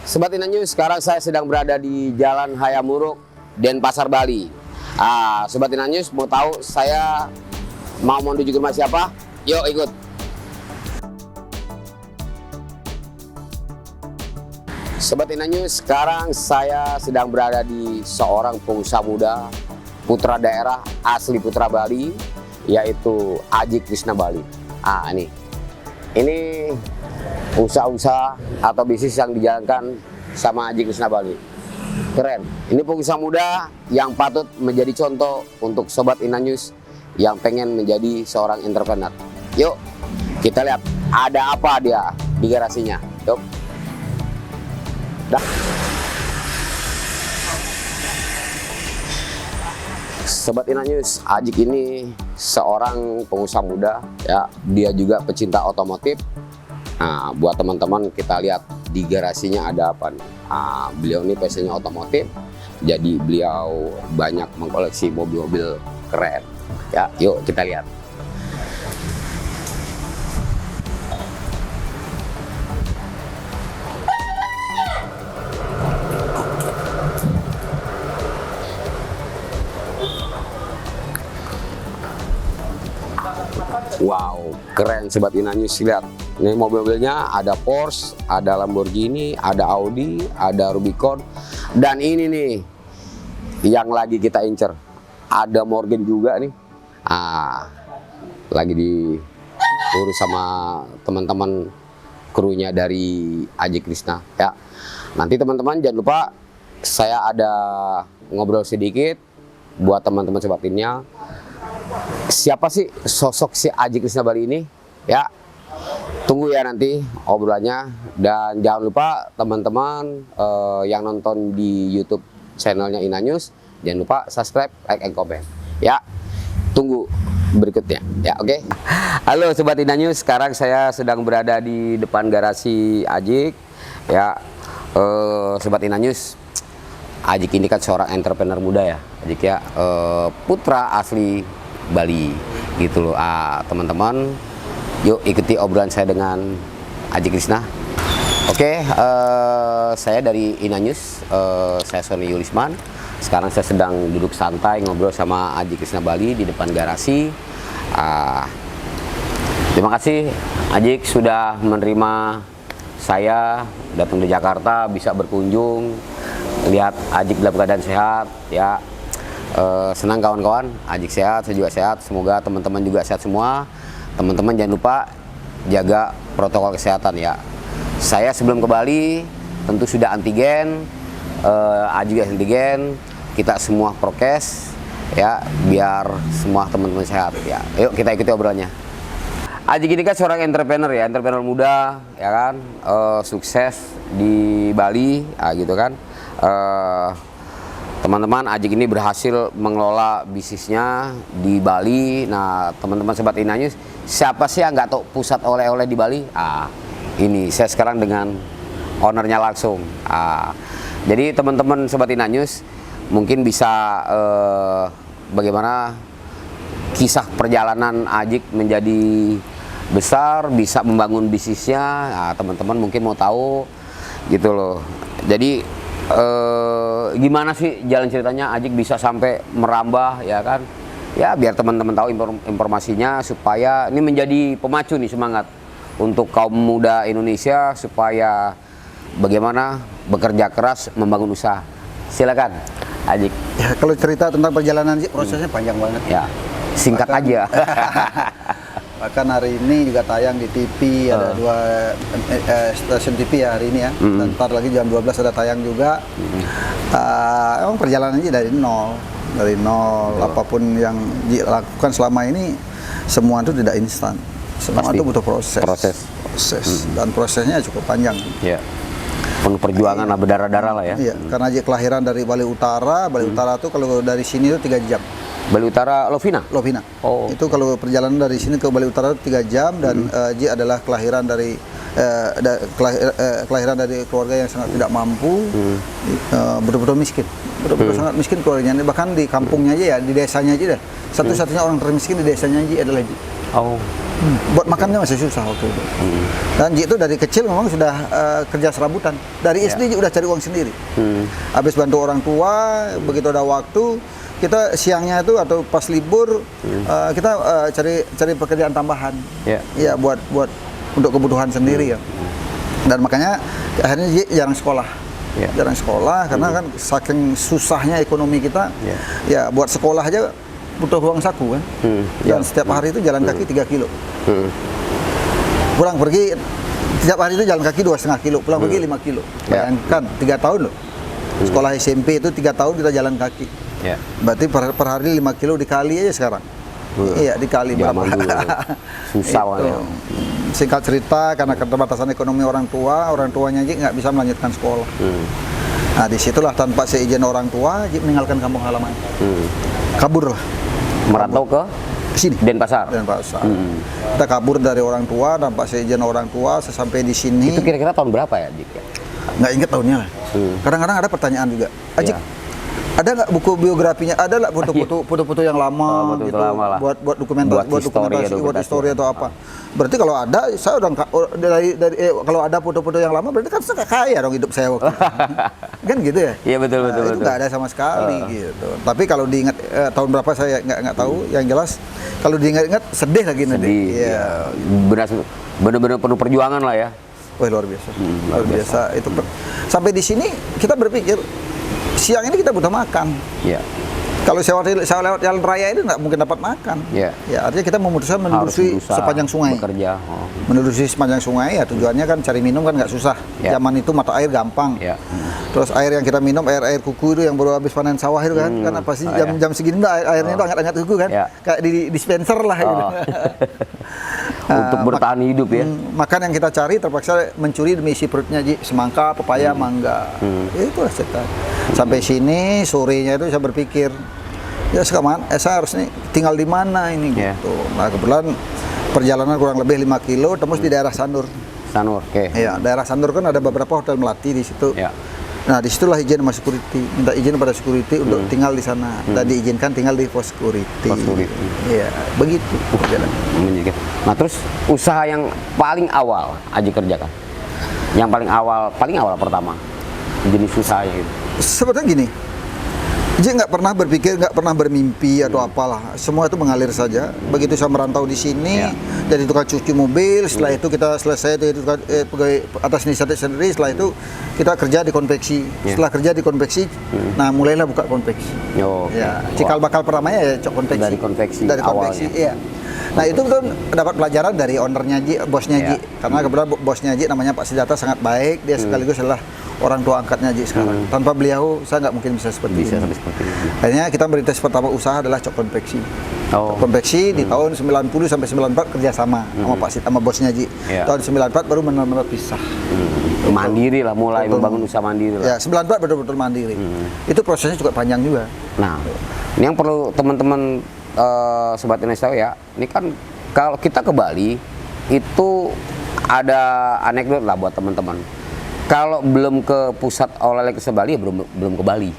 Sobat Ina News, sekarang saya sedang berada di Jalan Hayamuruk, Denpasar, Bali. Sobat Ina News mau tahu saya mau menuju ke rumah siapa? Yuk ikut. Sobat Ina News, sekarang saya sedang berada di seorang pengusaha muda, putra daerah asli Putra Bali, yaitu Aji Krishna Bali. Ini usaha-usaha atau bisnis yang dijalankan sama Aji Krishna Bali. Keren. Ini pengusaha muda yang patut menjadi contoh untuk Sobat Ina News yang pengen menjadi seorang entrepreneur. Yuk, kita lihat ada apa dia di garasinya. Yuk. Dah. Sobat Ina News, Ajik ini seorang pengusaha muda, ya. Dia juga pecinta otomotif. Nah, buat teman-teman kita lihat di garasinya ada apa nih. Beliau ini passionnya otomotif, jadi beliau banyak mengkoleksi mobil-mobil keren. Ya, yuk kita lihat. Wow, keren Sobat Ina News, lihat. Ini mobil-mobilnya ada Porsche, ada Lamborghini, ada Audi, ada Rubicon. Dan ini nih yang lagi kita incer, ada Morgan juga nih. Lagi diurus sama teman-teman krunya dari Aji Krishna, ya. Nanti teman-teman jangan lupa saya ada ngobrol sedikit buat teman-teman Sobat Innya. Siapa sih sosok si Aji Krishna Bali ini, ya? Tunggu ya nanti obrolannya. Dan jangan lupa teman-teman yang nonton di YouTube channelnya Ina News, jangan lupa subscribe, like, and comment, ya. Tunggu berikutnya, ya. Oke. Halo Sobat Ina News, sekarang saya sedang berada di depan garasi Ajik, ya. Sobat Ina News, Ajik ini kan seorang entrepreneur muda, ya. Ajik ya, putra asli Bali gitu loh. Teman-teman, yuk ikuti obrolan saya dengan Aji Krishna. Oke, saya dari Ina News, saya Sony Yulisman. Sekarang saya sedang duduk santai ngobrol sama Aji Krishna Bali di depan garasi. Terima kasih Ajik sudah menerima saya datang di Jakarta, bisa berkunjung, lihat Ajik dalam keadaan sehat, ya. Senang kawan-kawan, Ajik sehat, saya juga sehat. Semoga teman-teman juga sehat semua. Teman-teman jangan lupa jaga protokol kesehatan, ya. Saya sebelum ke Bali tentu sudah antigen, Ajik juga antigen. Kita semua prokes, ya, biar semua teman-teman sehat, ya. Yuk kita ikuti obrolannya. Ajik ini kan seorang entrepreneur, ya, entrepreneur muda, ya kan, sukses di Bali, gitu kan. Teman-teman, Ajik ini berhasil mengelola bisnisnya di Bali. Nah, teman-teman Sobat Ina News, siapa sih yang nggak tahu pusat oleh-oleh di Bali? Ini saya sekarang dengan ownernya langsung. Jadi teman-teman Sobat Ina News mungkin bisa bagaimana kisah perjalanan Ajik menjadi besar, bisa membangun bisnisnya. Teman-teman mungkin mau tahu gitu loh. Jadi gimana sih jalan ceritanya Ajik bisa sampai merambah, ya kan, ya, biar teman-teman tahu informasinya supaya ini menjadi pemacu nih, semangat untuk kaum muda Indonesia supaya bagaimana bekerja keras membangun usaha. Silakan Ajik. Ya, kalau cerita tentang perjalanan sih prosesnya panjang banget, ya, singkat aja. Bahkan hari ini juga tayang di TV, ada 2 stasiun TV ya hari ini, ya. Dan ntar lagi jam 12 ada tayang juga. Emang perjalanannya dari nol. Apapun yang dilakukan selama ini semua itu tidak instan. Semua itu butuh proses. Dan prosesnya cukup panjang. Ya. Penuh perjuangan lah, berdarah-darah lah, ya. Iya, karena Ajik kelahiran dari Bali Utara. Bali Utara tuh kalau dari sini tuh 3 jam. Bali Utara Lovina? Lovina. Oh. Itu kalau perjalanan dari sini ke Bali Utara 3 jam. Dan Ji adalah kelahiran dari kelahiran dari keluarga yang sangat tidak mampu, betul-betul miskin. betul-betul sangat miskin keluarganya. Bahkan di kampungnya aja ya, di desanya aja deh. Satu-satunya orang termiskin di desanya Ji adalah Ji. Oh. Buat makannya masih susah waktu itu. Dan Ji itu dari kecil memang sudah kerja serabutan. Dari SD Ji udah cari uang sendiri. Habis bantu orang tua, begitu ada waktu, kita siangnya itu atau pas libur kita cari pekerjaan tambahan. Ya buat untuk kebutuhan sendiri ya. Dan makanya akhirnya Ji jarang sekolah. Jarang sekolah karena kan saking susahnya ekonomi kita. Ya buat sekolah aja butuh uang saku kan. Dan setiap hari itu jalan kaki 3 kilo. Pulang pergi setiap hari itu jalan kaki 2,5 kilo, pulang pergi 5 kilo. Bayangkan 3 tahun loh. Sekolah SMP itu 3 tahun kita jalan kaki. Berarti per hari 5 kilo dikali aja sekarang. Iya, dikali berapa? Susah ya. Singkat cerita, karena keterbatasan ekonomi orang tuanya Ji nggak bisa melanjutkan sekolah. Nah, disitulah tanpa seizin orang tua, Ji meninggalkan kampung halaman. Kabur lah. Merantau ke sini, Denpasar. Kita kabur dari orang tua tanpa seizin orang tua, sesampai di sini. Itu kira-kira tahun berapa ya, Dik? Nggak ingat tahunnya lah. Kadang-kadang ada pertanyaan juga. Ajik, ada nggak buku biografinya? Ada nggak foto-foto yang lama gitu, buat dokumentasi, buat histori atau apa? Berarti kalau ada, saya udah kalau ada foto-foto yang lama, berarti kan saya kaya dong hidup saya waktu itu. Kan gitu ya? Iya betul. Itu nggak ada sama sekali gitu. Tapi kalau diingat tahun berapa saya nggak tahu. Yang jelas kalau diingat-ingat sedih lagi nanti. Iya. Benar-benar penuh perjuangan lah ya. Wah luar biasa. Luar biasa. Itu sampai di sini kita berpikir siang ini kita butuh makan. Kalau saya lewat jalan raya ini nggak mungkin dapat makan. Ya artinya kita memutuskan menelusuri sepanjang sungai. Menelusuri sepanjang sungai ya tujuannya kan cari minum kan nggak susah. Zaman itu mata air gampang. Terus air yang kita minum air kuku itu yang baru habis panen sawah itu kan, karena pasti jam segini airnya itu hangat-hangat kuku kan, kayak di dispenser lah gitu. Untuk bertahan hidup ya. Makan yang kita cari terpaksa mencuri demi isi perutnya Ji, semangka, pepaya, mangga. Itulah cerita. Sampai sini sorenya itu saya berpikir ya sekarang saya harus nih tinggal di mana ini gitu. Nah kebetulan perjalanan kurang lebih 5 kilo tembus di daerah Sanur. Iya, daerah Sanur kan ada beberapa hotel melati di situ. Nah disitulah izin sama security, minta izin pada security untuk tinggal di sana. Dan diizinkan tinggal di pos security. Iya, begitu. Nah terus usaha yang paling awal Aji kerjakan, yang paling awal pertama jenis usahanya itu. Sebetulnya gini, Ji nggak pernah berpikir, nggak pernah bermimpi atau apalah. Semua itu mengalir saja. Begitu saya merantau di sini, jadi tukang cuci mobil. Setelah itu kita selesai jadi pegawai atas inisiatif sendiri. Setelah itu kita kerja di konveksi. Setelah kerja di konveksi, nah mulailah buka konveksi. Cikal bakal pertamanya ya konveksi. Dari konveksi. Iya. Nah itu tuh dapat pelajaran dari ownernya Ji, bosnya Ji. Karena kebetulan bosnya Ji namanya Pak Sidata sangat baik. Dia sekaligus adalah orang tua angkatnya Ji sekarang. Tanpa beliau saya nggak mungkin bisa seperti ini. Akhirnya kita merintis pertama usaha adalah cok konveksi. Konveksi di tahun 90 sampai 94 kerjasama sama Pak Sidata, sama bosnya Ji. Tahun 94 baru benar-benar pisah. Mandiri lah, mulai membangun usaha mandiri lah. Ya 94 betul-betul mandiri. Itu prosesnya cukup panjang juga. Nah, ini yang perlu teman-teman Sobat Ines tahu ya, ini kan kalau kita ke Bali itu ada anekdot lah buat teman-teman. Kalau belum ke pusat oleh-oleh ke Bali ya belum ke Bali.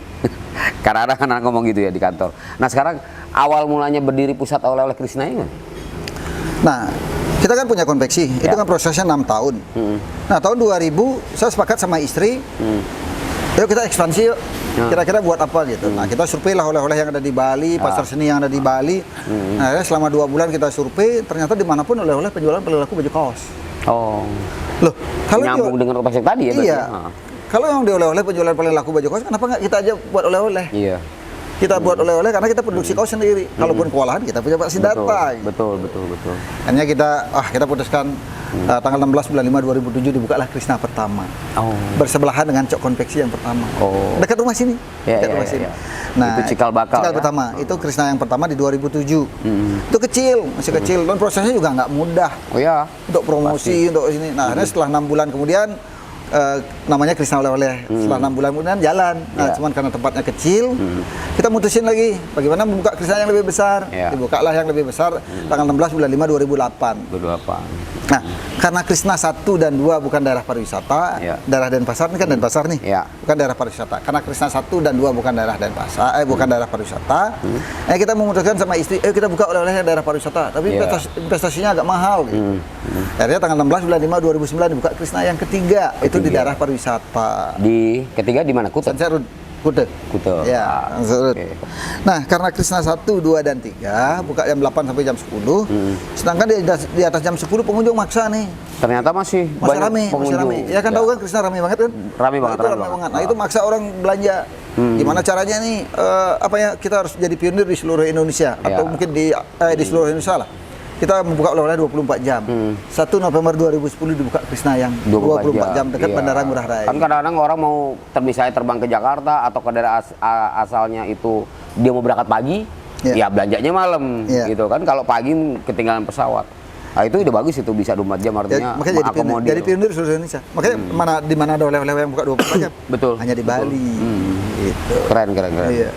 Karena ada kan ngomong gitu ya di kantor. Nah sekarang awal mulanya berdiri pusat oleh-oleh Krisna ini. Nah kita kan punya konveksi, itu kan prosesnya 6 tahun. Nah tahun 2000 saya sepakat sama istri, yuk kita ekspansi yuk. Kira-kira buat apa gitu. Nah kita survei lah oleh-oleh yang ada di Bali, pasar seni yang ada di Bali. Nah selama 2 bulan kita survei, ternyata dimanapun oleh-oleh penjualan paling laku baju kaos. Loh, kalau nyambung dengan topik tadi ya. Iya. Kalau yang di oleh-oleh penjualan paling laku baju kaos, kenapa nggak kita aja buat oleh-oleh? Iya. Kita buat oleh-oleh karena kita produksi kaos sendiri. Kalaupun kewalahan kita punya Pak Sidata. Betul. Hanya kita putuskan tanggal 16 bulan 5 2007 dibukalah Krisna pertama. Bersebelahan dengan cok konveksi yang pertama. Dekat rumah sini. Dekat rumah sini. Nah, itu cikal bakal. Cikal pertama. Itu Krisna yang pertama di 2007. Itu kecil, masih kecil dan prosesnya juga nggak mudah. Untuk promosi, untuk sini. Nah, akhirnya setelah 6 bulan kemudian namanya Krishna Oleh-oleh. Setelah 6 bulan kemudian jalan. Nah, cuman karena tempatnya kecil, kita mutusin lagi bagaimana membuka Krishna yang lebih besar. Dibukalah yang lebih besar tanggal 16 bulan 5 2008. 2008. Nah, karena Krishna 1 dan 2 bukan daerah pariwisata, daerah Denpasar ini kan Denpasar nih, bukan daerah pariwisata. Karena Krishna 1 dan 2 bukan daerah Denpasar, bukan daerah pariwisata. Kita memutuskan sama istri, kita buka oleh-oleh daerah pariwisata, tapi investasinya agak mahal. Gitu. Akhirnya tanggal 16 bulan 5 2009 dibuka Krishna yang ketiga, itu di daerah pariwisata. Di ketiga di mana? Kuta? Kute. Ya, Nah, karena Krishna 1, 2, dan 3 buka jam 8 sampai jam 10. Sedangkan di atas jam 10 pengunjung maksa nih. Ternyata masih banyak pengunjung. Ya kan tahu kan Krishna rame banget kan? Rame banget. Nah, itu maksa orang belanja. Gimana caranya nih? Kita harus jadi pionir di seluruh Indonesia atau mungkin di seluruh Indonesia lah. Kita membuka oleh-oleh 24 jam. 1 November 2010 dibuka Krishna yang 24 jam dekat Bandara Ngurah Rai. Kan kadang-kadang orang mau misalnya terbang ke Jakarta atau ke daerah asalnya itu dia mau berangkat pagi, ya belanjanya malam gitu kan. Kalau pagi ketinggalan pesawat. Nah, itu udah bagus itu bisa 24 jam artinya makanya jadi pionir seluruh Indonesia. Makanya di mana ada oleh-oleh yang buka 24 jam? Betul. Hanya di Bali. Gitu. Keren. Iya.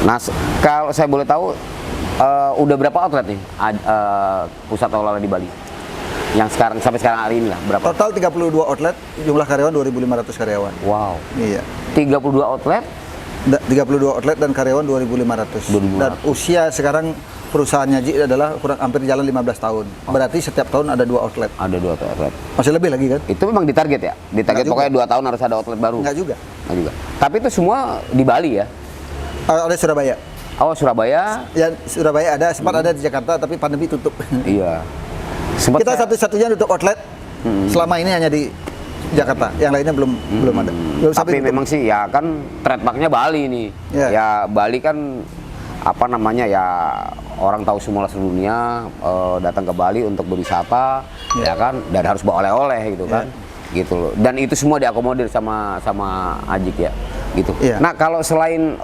Nah, kalau saya boleh tahu udah berapa outlet nih pusat olahraga di Bali? Yang sampai sekarang hari ini lah berapa? Total 32 outlet, jumlah karyawan 2.500 karyawan. Wow. Iya. 32 outlet? 32 outlet dan karyawan 2.500. Dan usia sekarang perusahaannya Ji adalah hampir jalan 15 tahun. Berarti setiap tahun ada 2 outlet. Ada 2 outlet. Masih lebih lagi kan? Itu memang ditarget ya? Ditarget pokoknya 2 tahun harus ada outlet baru? Enggak juga. Tapi itu semua di Bali ya? Oleh Surabaya. Oh, Surabaya? Ya, Surabaya ada, sempat ada di Jakarta, tapi pandemi tutup. Iya. Kita satu-satunya tutup outlet selama ini hanya di Jakarta, yang lainnya belum ada. Tapi memang sih ya kan trademarknya Bali nih. Ya Bali kan apa namanya ya orang tahu semua seluruh dunia datang ke Bali untuk berwisata, ya kan, dan harus bawa oleh-oleh gitu kan. Gitu loh. Dan itu semua diakomodir sama Ajik ya. Gitu. Nah, kalau selain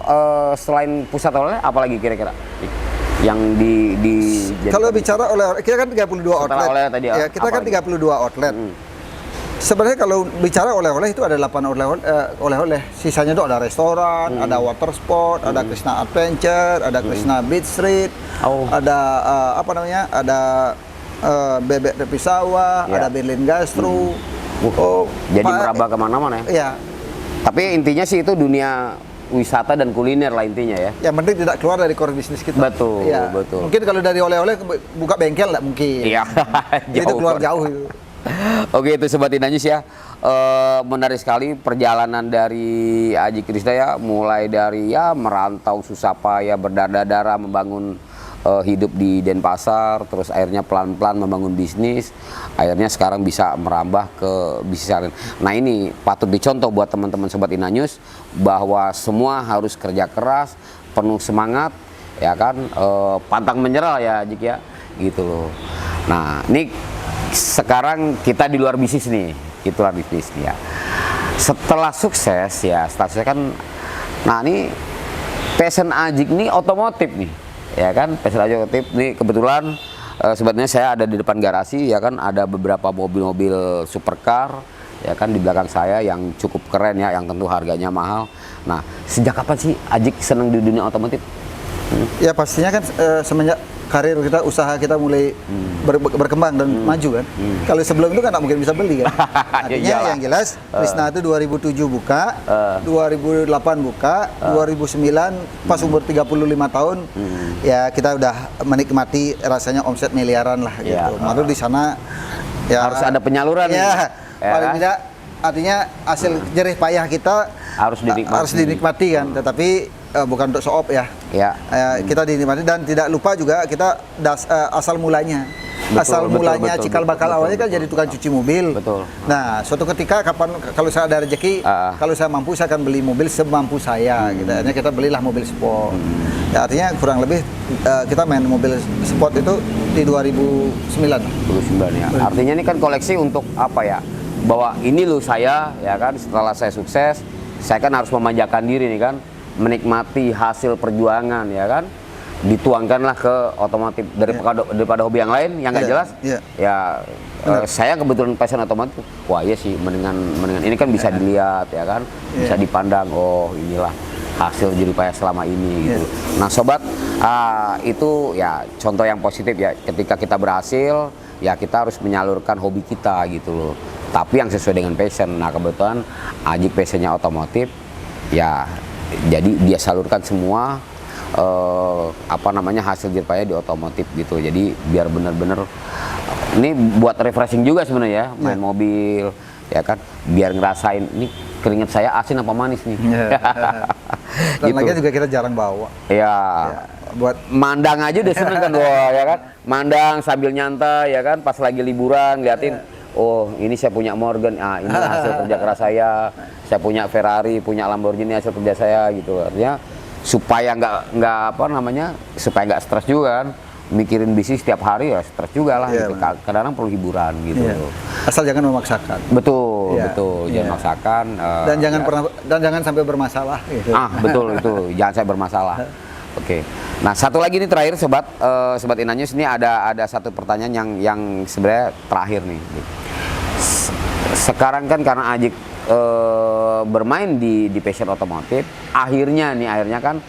pusat oleh apalagi kira-kira yang kalau bicara oleh kita kan 32 outlet. Oleh tadi, ya, kita kan 32 outlet. Sebenarnya kalau bicara oleh-oleh itu ada 8 oleh-oleh. Sisanya itu ada restoran, ada water sport, ada Krishna Adventure, ada Krishna Beach Street, ada ada bebek tepi sawah, ada Berlin Gastro. Jadi merambah kemana-mana ya? Iya. Tapi intinya sih itu dunia wisata dan kuliner lah intinya ya. Yang penting tidak keluar dari core bisnis kita. Betul, betul. Mungkin kalau dari oleh-oleh buka bengkel nggak mungkin. Iya. Itu keluar jauh itu. Oke, itu Sobat Inanyus ya. Menarik sekali perjalanan dari Ajik Krishna ya, mulai dari merantau susah payah berdarah-darah membangun hidup di Denpasar, terus akhirnya pelan-pelan membangun bisnis, akhirnya sekarang bisa merambah ke bisnis lain. Nah, ini patut dicontoh buat teman-teman Sobat Inanyus bahwa semua harus kerja keras, penuh semangat, ya kan, pantang menyerah ya Ajik ya, gitu loh. Nah, ini sekarang kita di luar bisnis nih, ya. Setelah sukses ya, statusnya kan, nah ini passion Ajik nih otomotif nih. Ya kan, passion otomotif nih kebetulan sebenarnya saya ada di depan garasi ya kan, ada beberapa mobil-mobil supercar ya kan di belakang saya yang cukup keren ya, yang tentu harganya mahal. Nah, sejak kapan sih Ajik senang di dunia otomotif? Ya pastinya kan semenjak karir kita, usaha kita mulai berkembang dan maju kan. Kalau sebelum itu kan nggak mungkin bisa beli kan. Artinya yang jelas Krishna itu 2007 buka, 2008 buka, 2009 pas umur 35 tahun ya kita udah menikmati rasanya omset miliaran lah gitu. Lalu di sana ya harus ada penyaluran. Ya, paling tidak artinya hasil jerih payah kita harus dinikmati kan, tetapi bukan untuk show off ya. Kita dinikmati dan tidak lupa juga kita asal mulanya. Betul, cikal bakal awalnya kan jadi tukang cuci mobil. Betul. Nah, suatu ketika kalau saya ada rezeki, kalau saya mampu saya akan beli mobil semampu saya. Gitu. Akhirnya kita belilah mobil sport. Ya, artinya kurang lebih kita main mobil sport itu di 2009 ya. Artinya ini kan koleksi untuk apa ya? Bahwa ini loh saya ya kan, setelah saya sukses, saya kan harus memanjakan diri nih kan, menikmati hasil perjuangan ya kan. dituangkanlah ke otomotif daripada hobi yang lain yang nggak Iya, jelas. iya. Ya saya kebetulan passion otomotif. Wah iya sih, mendingan ini kan bisa dilihat ya kan, bisa dipandang. Oh inilah hasil jerih payah selama ini gitu. Nah sobat, itu ya contoh yang positif ya. Ketika kita berhasil, ya kita harus menyalurkan hobi kita gitu loh. Tapi yang sesuai dengan passion. Nah kebetulan Ajik passionnya otomotif, ya jadi dia salurkan semua hasil jerih payah di otomotif gitu. Jadi biar benar-benar ini buat refreshing juga sebenarnya ya, main mobil ya kan, biar ngerasain ini keringat saya asin apa manis nih. Dan Gitu. lagi juga kita jarang bawa. Ya, Buat mandang aja udah seneng kan, wah ya kan, mandang sambil nyantai ya kan, pas lagi liburan liatin, oh ini saya punya Morgan, ini hasil kerja keras saya punya Ferrari, punya Lamborghini hasil kerja saya gitu. Artinya supaya supaya nggak stres juga kan, mikirin bisnis setiap hari ya stres juga lah gitu. Kadang-kadang perlu hiburan gitu. asal jangan memaksakan. Betul, Iya, jangan iya. maksakan. Dan jangan sampai bermasalah gitu. Betul itu, jangan saya bermasalah. Oke. Nah, satu lagi nih terakhir sobat Inanyus, ini ada satu pertanyaan yang sebenarnya terakhir nih. Sekarang kan karena Ajik bermain di passion otomotif, akhirnya kan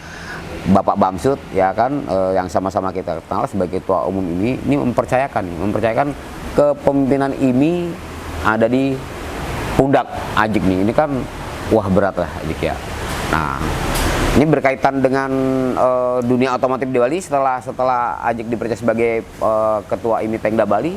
Bapak Bamsud ya kan, yang sama-sama kita kenal sebagai ketua umum ini mempercayakan kepemimpinan IMI ada di pundak Ajik nih. Ini kan wah berat lah Ajik ya. Nah, ini berkaitan dengan dunia otomotif di Bali setelah Ajik dipercaya sebagai ketua IMI Pengda Bali.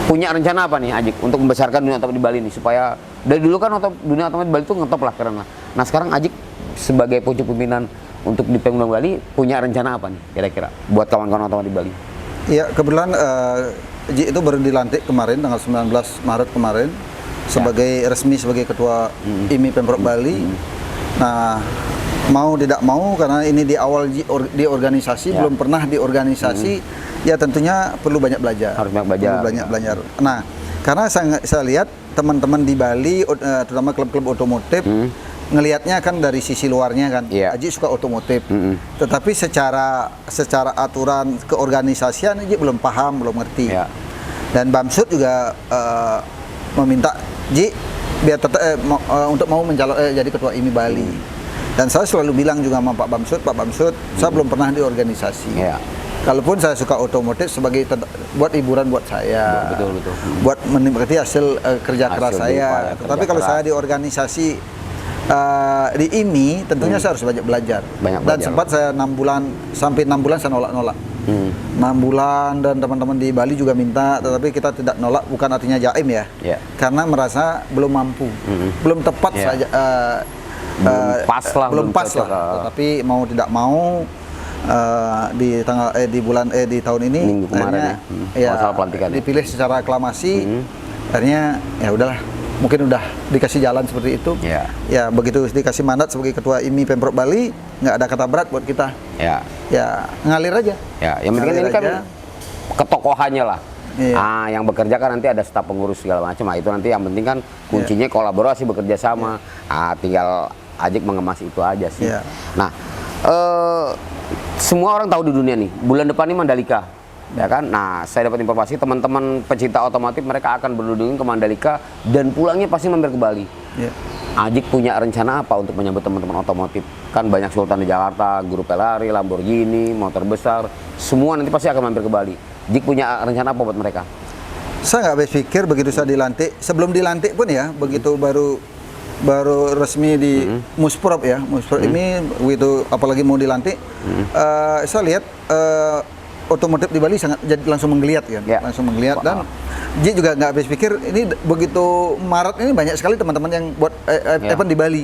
Punya rencana apa nih Ajik untuk membesarkan dunia otomotif di Bali ini, supaya dari dulu kan dunia otomotif Bali itu ngetop lah keren lah. Nah sekarang Ajik sebagai pucuk pimpinan untuk di Pemda Bali punya rencana apa nih kira-kira buat kawan-kawan otomotif Bali? Iya, kebetulan Ji itu baru dilantik kemarin tanggal 19 Maret kemarin sebagai resmi sebagai ketua IMI Pemprov Bali. Nah, mau tidak mau karena ini di awal di organisasi, belum pernah di organisasi, ya tentunya perlu banyak belajar. Harus banyak belajar. Perlu banyak belajar. Nah, karena saya lihat teman-teman di Bali, terutama klub-klub otomotif, ngelihatnya kan dari sisi luarnya kan, Aji suka otomotif, tetapi secara aturan keorganisasian Aji belum paham, belum ngerti. Dan Bamsud juga meminta Ji biar tetap untuk mau jadi ketua IMI Bali. Dan saya selalu bilang juga sama Pak Bamsud, saya belum pernah di organisasi. Kalaupun saya suka otomotif sebagai buat hiburan buat saya, betul. Buat menikmati hasil kerja keras saya. Tetapi kalau saya di organisasi di IMI, tentunya saya harus banyak belajar. Dan sempat saya 6 bulan saya nolak. 6 bulan dan teman-teman di Bali juga minta, tetapi kita tidak nolak, bukan artinya jaim ya. Karena merasa belum mampu, belum tepat saja. Belum pas lah. Tetapi mau tidak mau di tahun ini minggu kemarin akhirnya dipilih secara aklamasi. Akhirnya ya udahlah, mungkin udah dikasih jalan seperti itu. Ya begitu dikasih mandat sebagai ketua IMI Pemprov Bali, nggak ada kata berat buat kita. Ya ngalir aja. Yang penting ini kan ketokohannya lah. Yang bekerja kan nanti ada staf pengurus segala macam. Itu nanti yang penting kan kuncinya kolaborasi, bekerja sama. Tinggal Ajik mengemas itu aja sih. Nah, semua orang tahu di dunia nih, bulan depan ini Mandalika, ya kan? Nah, saya dapat informasi teman-teman pecinta otomotif mereka akan berkunjung ke Mandalika dan pulangnya pasti mampir ke Bali. Ajik punya rencana apa untuk menyambut teman-teman otomotif? Kan banyak sultan di Jakarta, guru Ferrari, Lamborghini, motor besar, semua nanti pasti akan mampir ke Bali. Ajik punya rencana apa buat mereka? Saya nggak berpikir begitu saya dilantik, sebelum dilantik pun ya, begitu baru resmi di Musprov ya, Musprov ini begitu apalagi mau dilantik, saya lihat otomotif di Bali sangat langsung menggeliat kan, langsung menggeliat. Dan Ji juga nggak habis pikir ini begitu Maret ini banyak sekali teman-teman yang buat event di Bali.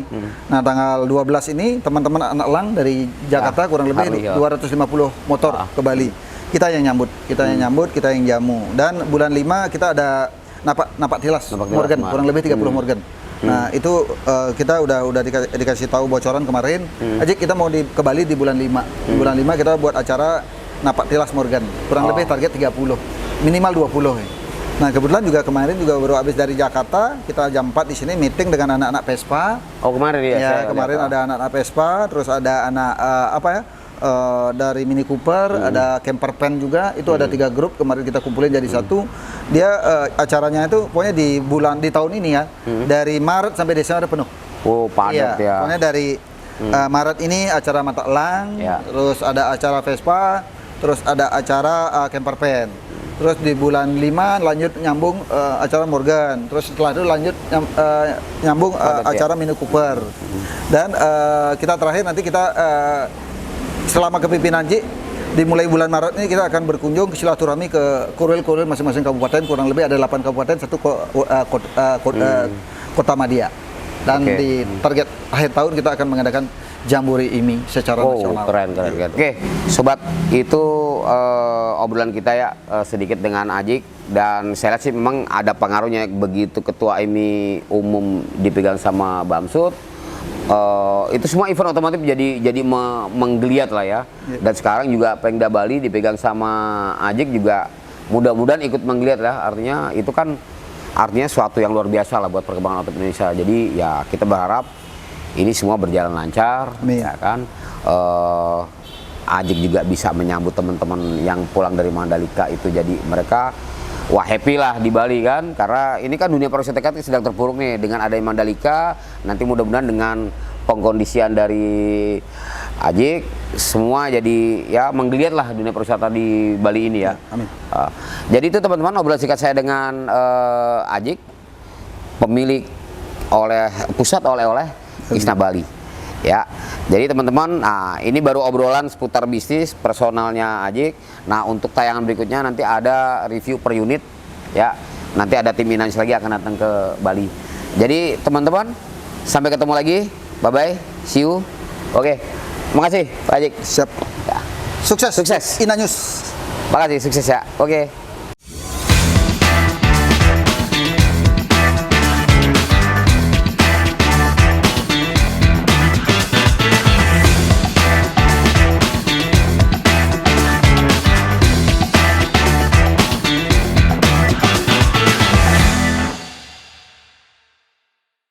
Nah tanggal 12 ini teman-teman anak lang dari Jakarta kurang lebih 250 motor ke Bali. Kita yang nyambut, kita yang jamu. Dan bulan 5 kita ada napak tilas Morgan, kurang lebih 30 Morgan. Nah itu kita udah dikasih tahu bocoran kemarin. Ajik kita mau ke Bali di bulan 5. Bulan 5 kita buat acara napak tilas Morgan. Kurang lebih target 30, minimal 20 ya. Nah kebetulan juga kemarin baru habis dari Jakarta, kita jam 4 di sini meeting dengan anak-anak Vespa. Kemarin ya? Kemarin ada anak-anak Vespa, terus ada anak dari Mini Cooper, ada Camper Van juga. Itu ada 3 grup kemarin kita kumpulin jadi satu. Dia acaranya itu pokoknya di tahun ini ya, dari Maret sampai Desember penuh. Oh, padat ya. Pokoknya dari Maret ini acara mata elang, terus ada acara Vespa, terus ada acara Camper Van. Terus di bulan 5 lanjut nyambung acara Morgan. Terus setelah itu lanjut nyambung acara Mini Cooper. Dan kita terakhir nanti kita selama kepemimpinan Ji, dimulai bulan Maret ini kita akan berkunjung ke silaturahmi ke kurir-kurir masing-masing kabupaten, kurang lebih ada 8 kabupaten, satu kota Madia. Dan di target akhir tahun kita akan mengadakan Jambore IMI secara nasional. Keren. Oke, sobat, itu obrolan kita ya sedikit dengan Ajik, dan saya lihat sih memang ada pengaruhnya begitu ketua IMI umum dipegang sama Bamsud. Itu semua event otomotif jadi menggeliat lah ya. Dan sekarang juga Pemda Bali dipegang sama Ajik juga mudah-mudahan ikut menggeliat lah. Artinya itu kan suatu yang luar biasa lah buat perkembangan otomotif Indonesia. Jadi ya kita berharap ini semua berjalan lancar, ya kan. Ajik juga bisa menyambut teman-teman yang pulang dari Mandalika itu, jadi mereka wah happy lah di Bali kan, karena ini kan dunia pariwisata sedang terpuruk nih dengan adanya Mandalika. Nanti mudah-mudahan dengan pengkondisian dari Ajik semua jadi ya menggeliat lah dunia pariwisata di Bali ini ya. Amin. Jadi itu teman-teman obrolan singkat saya dengan Ajik, pemilik pusat oleh-oleh Isna Bali. Ya, jadi teman-teman, ini baru obrolan seputar bisnis personalnya Ajik. Nah, untuk tayangan berikutnya nanti ada review per unit, ya. Nanti ada tim Inanis lagi akan datang ke Bali. Jadi teman-teman, sampai ketemu lagi. Bye bye, see you. Oke, makasih Pak Ajik. Siap. Ya. Sukses. Sukses. Inanews. Makasih, sukses ya. Oke.